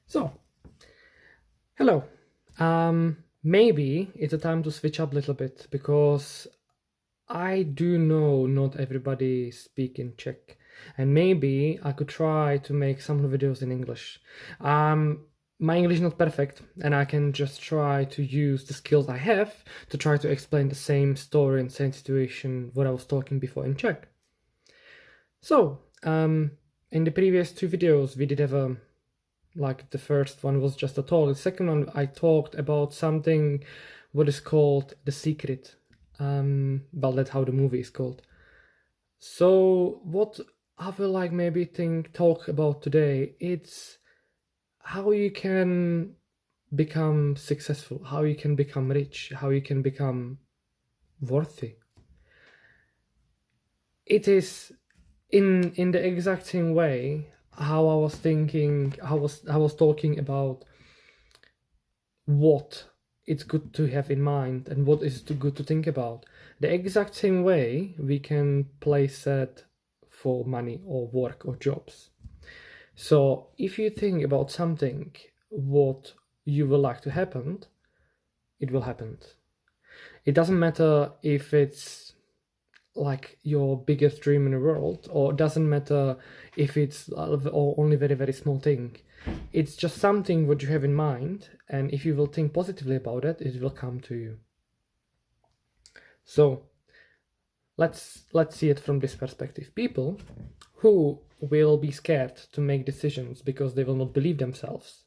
So, hello. Maybe it's a time to switch up a little bit because I do know not everybody speak in Czech, and maybe I could try to make some videos in English. My English is not perfect, and I can just try to use the skills I have to try to explain the same story and same situation what I was talking before in Czech. So, in the previous two videos, we did have like the first one was just a talk. The second one, I talked about something what is called The Secret. Well, that's how the movie is called. So what I will maybe talk about today, it's how you can become successful, how you can become rich, how you can become worthy. It is in the exact same way how I was thinking, I was talking about what it's good to have in mind and what is too good to think about. The exact same way we can place that for money or work or jobs. So if you think about something what you would like to happen, it will happen. It doesn't matter if it's like your biggest dream in the world, or it doesn't matter if it's only very, very small thing. It's just something what you have in mind, and if you will think positively about it, it will come to you. So let's see it from this perspective. People who will be scared to make decisions because they will not believe themselves,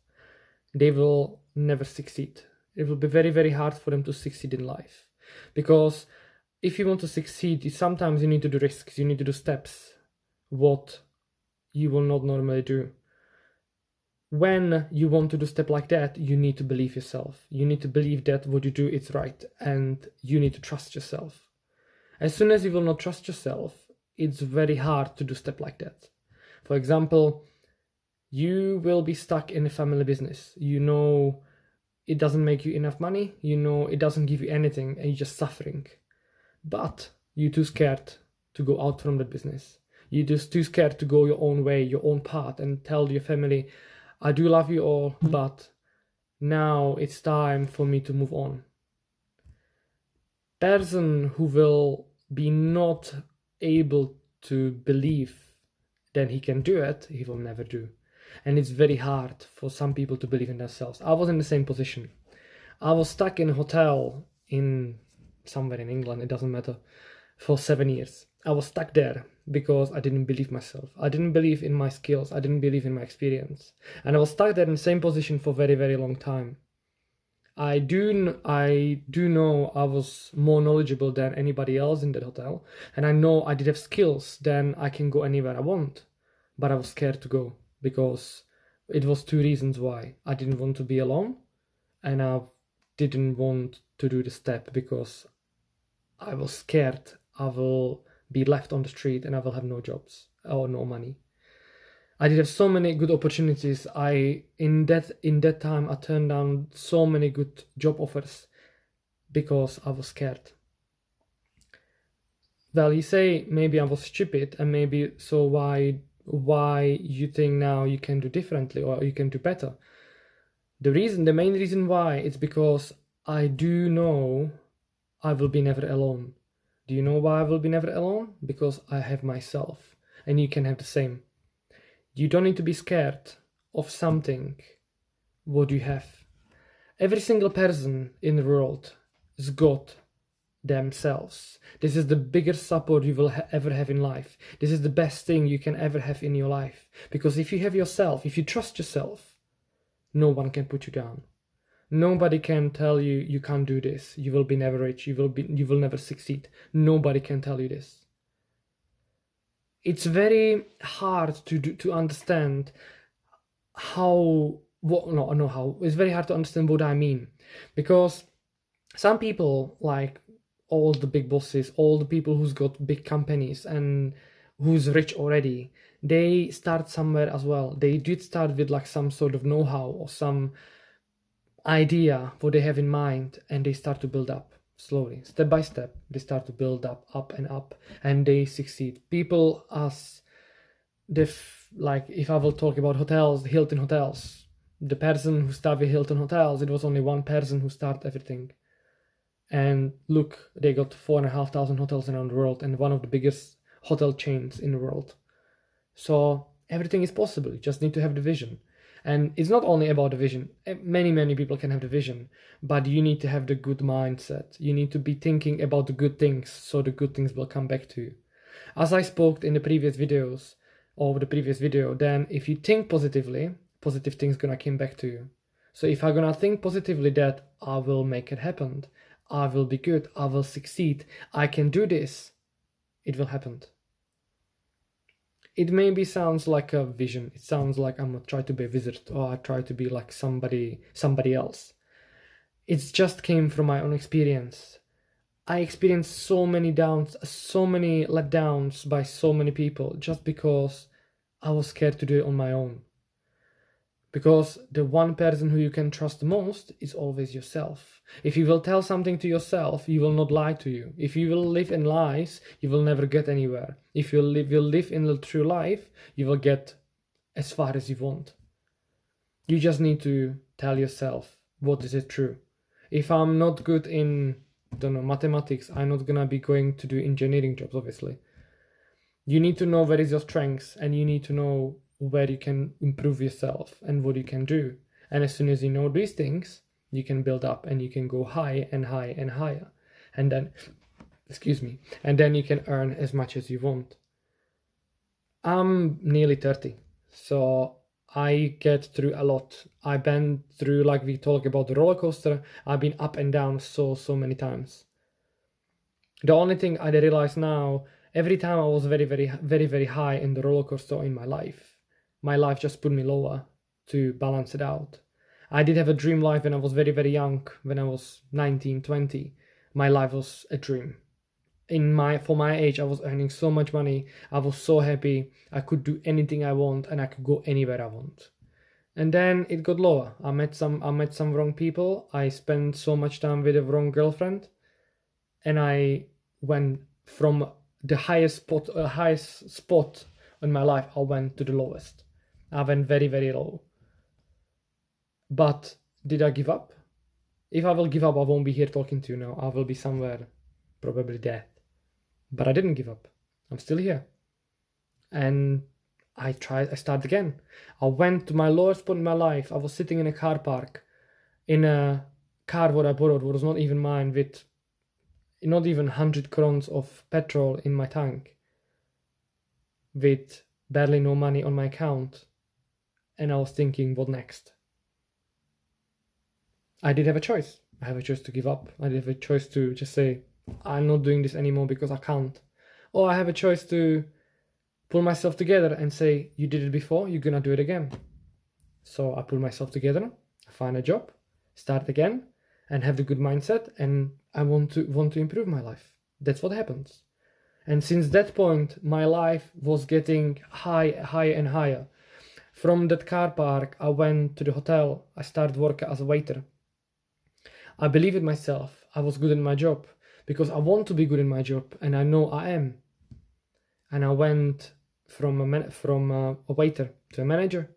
they will never succeed. It will be very, very hard for them to succeed in life, because if you want to succeed, sometimes you need to do risks, you need to do steps what you will not normally do. When you want to do step like that, you need to believe yourself. You need to believe that what you do is right, and you need to trust yourself. As soon as you will not trust yourself, it's very hard to do step like that. For example, you will be stuck in a family business. You know it doesn't make you enough money, you know it doesn't give you anything, and you're just suffering. But you're too scared to go out from that business. You're just too scared to go your own way, your own path, and tell your family, I do love you all, but now it's time for me to move on. Person who will be not able to believe that he can do it, he will never do. And it's very hard for some people to believe in themselves. I was in the same position. I was stuck in a hotel in somewhere in England, it doesn't matter, for 7 years. I was stuck there because I didn't believe myself. I didn't believe in my skills. I didn't believe in my experience. And I was stuck there in the same position for a very, very long time. I do know I was more knowledgeable than anybody else in that hotel. And I know I did have skills, then I can go anywhere I want. But I was scared to go because it was two reasons why. I didn't want to be alone, and I didn't want to do the step because I was scared I will be left on the street and I will have no jobs or no money. I did have so many good opportunities. In that time I turned down so many good job offers because I was scared. Well, you say maybe I was stupid, and maybe so why you think now you can do differently or you can do better? The main reason why, it's because I do know I will be never alone. Do you know why I will be never alone? Because I have myself, and you can have the same. You don't need to be scared of something what you have. Every single person in the world has got themselves. This is the biggest support you will ever have in life. This is the best thing you can ever have in your life. Because if you have yourself, if you trust yourself, no one can put you down. Nobody can tell you you can't do this, you will be never rich, you will never succeed. Nobody can tell you this. It's very hard to understand it's very hard to understand what I mean, because some people, like all the big bosses, all the people who's got big companies and who's rich already, they start somewhere as well. They did start with like some sort of know-how or some idea what they have in mind, and they start to build up slowly, step by step. They start to build up and up, and they succeed. People as like if I will talk about hotels, Hilton hotels, The person who started Hilton Hotels, it was only one person who started everything. And look, they got 4,500 hotels around the world and one of the biggest hotel chains in the world. So everything is possible. You just need to have the vision. And it's not only about the vision. Many people can have the vision, but you need to have the good mindset. You need to be thinking about the good things, so the good things will come back to you. As I spoke in the previous videos, or the previous video, then if you think positively, positive things gonna come back to you. So if I'm gonna think positively that I will make it happen, I will be good, I will succeed, I can do this, it will happen. It maybe sounds like a vision. It sounds like I'm gonna try to be a wizard, or I try to be like somebody else. It just came from my own experience. I experienced so many downs, so many letdowns by so many people just because I was scared to do it on my own. Because the one person who you can trust the most is always yourself. If you will tell something to yourself, you will not lie to you. If you will live in lies, you will never get anywhere. If you live in the true life, you will get as far as you want. You just need to tell yourself what is it true. If I'm not good in, mathematics, I'm not gonna be going to do engineering jobs, obviously. You need to know where is your strengths, and you need to know where you can improve yourself and what you can do. And as soon as you know these things, you can build up and you can go high and high and higher. And then, and then you can earn as much as you want. I'm nearly 30, so I get through a lot. I've been through, like we talk about the roller coaster, I've been up and down so many The only thing I realize now, every time I was very high in the roller coaster in my life just put me lower to balance it out. I did have a dream life when I was very young, when I was 19, 20. My life was a dream. For my age, I was earning so much money. I was so happy. I could do anything I want and I could go anywhere I want. And then it got lower. I met some wrong people. I spent so much time with a wrong girlfriend. And I went from the highest spot in my life, I went to the lowest. I went very low. But did I give up? If I will give up, I won't be here talking to you now. I will be somewhere, probably dead. But I didn't give up. I'm still here. And I started again. I went to my lowest point in my life. I was sitting in a car park, in a car what I borrowed, what was not even mine, with not even 100 crowns of petrol in my tank, with barely no money on my account. And I was thinking, what next? I did have a choice. I have a choice to give up. I did have a choice to just say, I'm not doing this anymore because I can't. Or I have a choice to pull myself together and say, you did it before, you're gonna do it again. So I pull myself together, I find a job, start again, and have the good mindset, and I want to improve my life. That's what happens. And since that point, my life was getting higher and higher. From that car park, I went to the hotel. I started working as a waiter. I believe in myself. I was good in my job because I want to be good in my job, and I know I am. And I went from a waiter to a manager.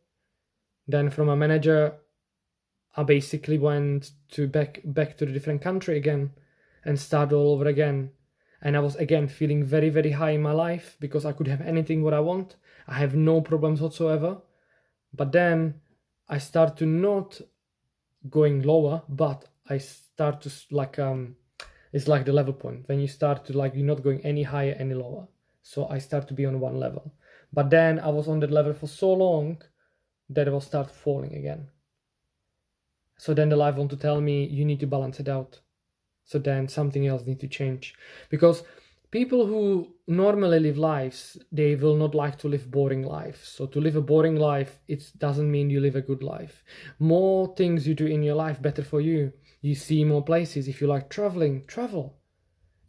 Then from a manager, I basically went to back to the different country again and started all over again. And I was again feeling very high in my life because I could have anything what I want. I have no problems whatsoever. But then I start to not going lower, but I start to it's like the level point. When you start to you're not going any higher, any lower. So I start to be on one level. But then I was on that level for so long that I will start falling again. So then the life want to tell me you need to balance it out. So then something else needs to change. Because people who normally live lives, they will not like to live boring lives. So to live a boring life, it doesn't mean you live a good life. More things you do in your life, better for you. You see more places. If you like traveling, travel.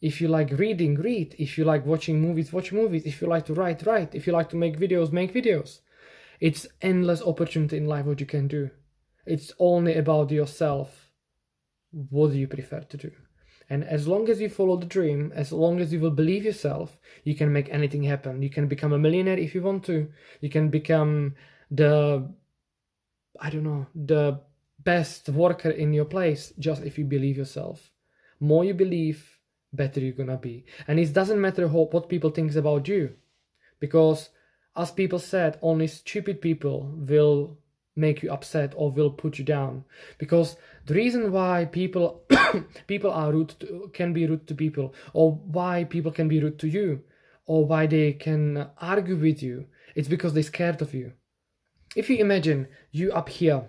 If you like reading, read. If you like watching movies, watch movies. If you like to write, write. If you like to make videos, make videos. It's endless opportunity in life what you can do. It's only about yourself. What do you prefer to do? And as long as you follow the dream, as long as you will believe yourself, you can make anything happen. You can become a millionaire if you want to. You can become the I don't know, the best worker in your place just if you believe yourself. More you believe, better you're gonna be. And it doesn't matter what people think about you, because as people said, only stupid people will make you upset or will put you down. Because the reason why people are can be rude to people, or why people can be rude to you, or why they can argue with you, it's because they're scared of you. If you imagine you up here,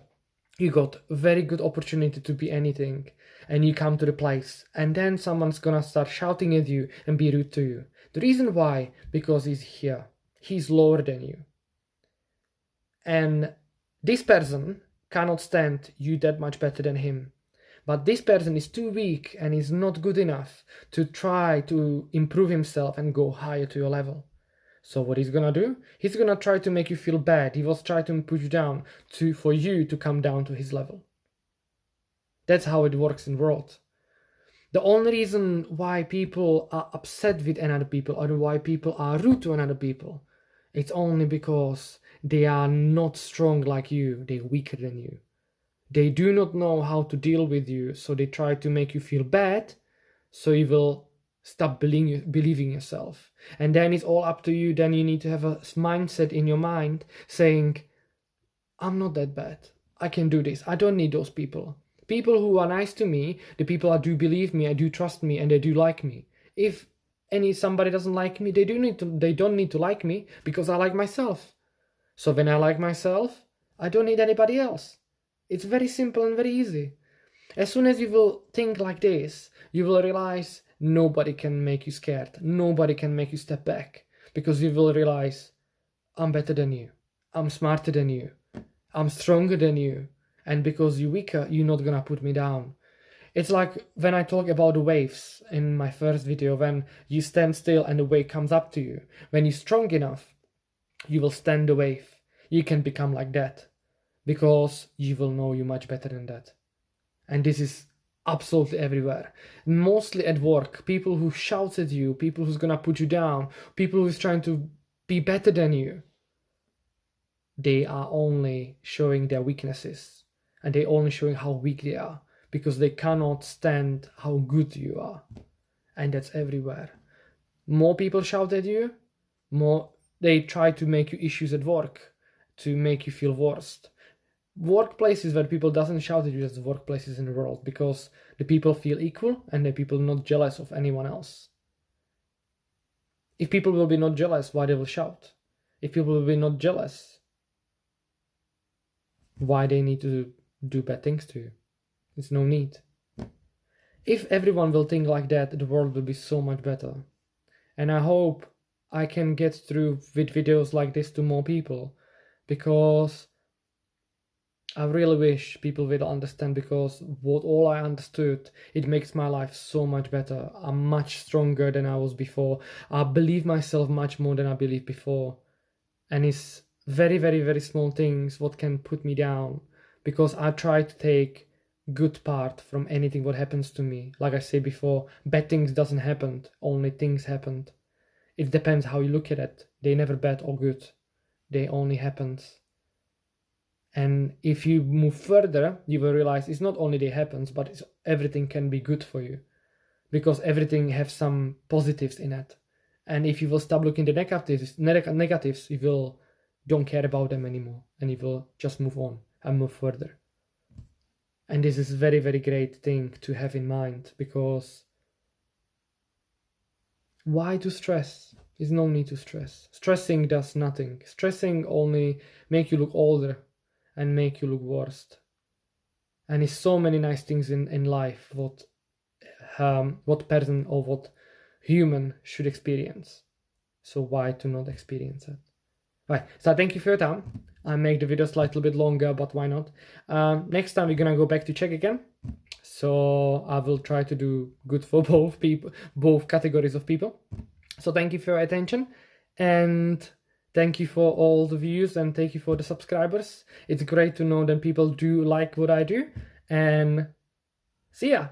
you got a very good opportunity to be anything, and you come to the place, and then someone's gonna start shouting at you and be rude to you. The reason why, because he's here, he's lower than you, and this person cannot stand you that much better than him. But this person is too weak and is not good enough to try to improve himself and go higher to your level. So what he's gonna do? He's gonna try to make you feel bad. He will try to put you down for you to come down to his level. That's how it works in the world. The only reason why people are upset with another people, or why people are rude to another people, it's only because they are not strong like you. They're weaker than you. They do not know how to deal with you, so they try to make you feel bad, so you will stop believing yourself. And then it's all up to you. Then you need to have a mindset in your mind saying, I'm not that bad. I can do this. I don't need those people. People who are nice to me, the people that do believe me, I do trust me, and they do like me. If somebody doesn't like me, they don't need to like me, because I like myself. So when I like myself, I don't need anybody else. It's very simple and very easy. As soon as you will think like this, you will realize nobody can make you scared. Nobody can make you step back, because you will realize, I'm better than you. I'm smarter than you. I'm stronger than you. And because you're weaker, you're not gonna put me down. It's like when I talk about the waves in my first video, when you stand still and the wave comes up to you. When you're strong enough, you will stand the wave. You can become like that, because you will know you much better than that. And this is absolutely everywhere. Mostly at work, people who shout at you, people who's gonna put you down, people who's trying to be better than you, they are only showing their weaknesses, and they only showing how weak they are, because they cannot stand how good you are. And that's everywhere. More people shout at you, more they try to make you issues at work, to make you feel worst. Workplaces where people doesn't shout at you as the workplaces in the world, because the people feel equal and the people not jealous of anyone else. If people will be not jealous, why they will shout? If people will be not jealous, why they need to do bad things to you? There's no need. If everyone will think like that, the world will be so much better. And I hope I can get through with videos like this to more people, because I really wish people will understand, because all I understood, it makes my life so much better. I'm much stronger than I was before. I believe myself much more than I believed before. And it's very, very, very small things what can put me down, because I try to take good part from anything what happens to me. Like I said before, bad things doesn't happen, only things happened. It depends how you look at it. They never bad or good. They only happens. And if you move further, you will realize it's not only they happens, but everything can be good for you, because everything has some positives in it. And if you will stop looking at the negatives, you will don't care about them anymore, and you will just move on and move further. And this is a very, very great thing to have in mind, because why to stress? There's no need to stress. Stressing does nothing. Stressing only make you look older and make you look worse. And it's so many nice things in life what person or what human should experience. So why to not experience it? Right, so thank you for your time. I make the video slightly bit longer, but why not? Next time we're gonna go back to Czech again. So I will try to do good for both people, both categories of people. So thank you for your attention, and thank you for all the views, and thank you for the subscribers. It's great to know that people do like what I do, and see ya.